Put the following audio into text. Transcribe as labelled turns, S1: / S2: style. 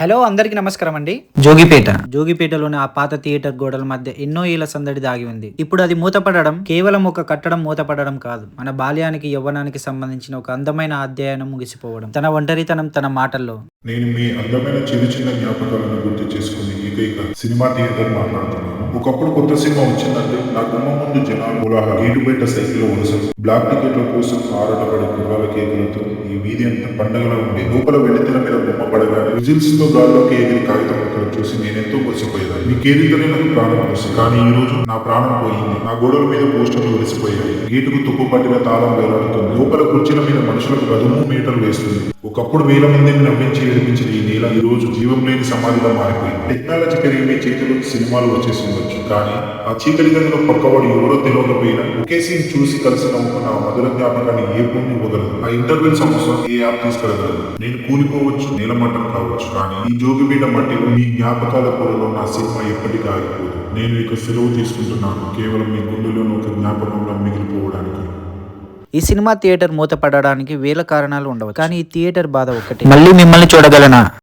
S1: Hello అందరికీ నమస్కారం అండి. జోగిపేటలోని ఆ పాత థియేటర్ గోడల మధ్య ఎన్నో ఏళ్ల సందడి దాగి ఉంది. ఇప్పుడు అది మూతపడడం కేవలం ఒక కట్టడం మూతపడడం కాదు, మన బాల్యానికి యవ్వనానికి సంబంధించిన ఒక అందమైన అధ్యయనం ముగిసిపోవడం. తన ఒంటరితనం తన మాటల్లో.
S2: నేను మీ అందమైన చిన్న చిన్న జ్ఞాపకాలను గుర్తు చేసుకుని ఏకైక సినిమా థియేటర్ మాట్లాడుతున్నాను. ఒకప్పుడు కొత్త సినిమా వచ్చిందంటే నా గుమ్మ ముందు జనాలు కోలాహలం, గేటు బయట సైకిల్ వలసలు, బ్లాక్ టికెట్ల కోసం ఆరాటపడే కుర్రాల కేకులతో ఈ వీధి అంత పండగలా ఉంది. లోపల వెళ్లితెర మీద బొమ్మ పడగానే విజిల్స్ తో గాల్లోకి ఎగిరి కాగితం ముక్కలు చూసి నేనెంతో మురిసిపోయేదాన్ని. మీ కేరింతనే నాకు ప్రాణం పోసింది. కానీ ఈ రోజు నా ప్రాణం పోయింది. నా గోడల మీద పోస్టర్లు వెలిసిపోయాయి. గేటుకు తుప్పు పట్టిన తాళం వేలాడుతుంది. లోపల కుర్చీల మీద మనుషులకు గదుము మీటర్లు వేస్తుంది. ఒకప్పుడు వేల మందిని నవ్వించి ఏడిపించిన ఈ నేల ఈ రోజు జీవం లేని సమాధిగా మారిపోయింది. టెక్నాలజీ పెరిగి మీ చేతులకు సినిమాలు వచ్చేసి ఉండొచ్చు, కానీ ఆ చీకటి గదిలో పక్కవాడు ఎవరో తెలియకపోయినా ఒకే సీన్ చూసి కలిసి నవ్వుకున్న ఆ మధుర జ్ఞాపకాన్ని ఏ ఫోన్ ఇవ్వగలదు? ఆ ఇంటర్వ్యూ సమస్య ఏ యాప్ తీసుకెళ్ళగలదు? నేను కూలిపోవచ్చు, నేలమట్టం కావచ్చు, కానీ ఈ జోగిపేట మట్టిలో మీ జ్ఞాపకాల పొరలో నా సినిమా ఎప్పటికీ ఆగిపోదు. నేను ఇక సెలవు తీసుకుంటున్నాను, కేవలం మీ గుండెలోని ఒక జ్ఞాపకంలో మిగిలిపోవడానికి.
S1: ఈ సినిమా థియేటర్ మూతపడడానికి వేల కారణాలు ఉండవచ్చు, కానీ ఈ థియేటర్ బాధ ఒక్కటే, మళ్ళీ మిమ్మల్ని చూడగలనా.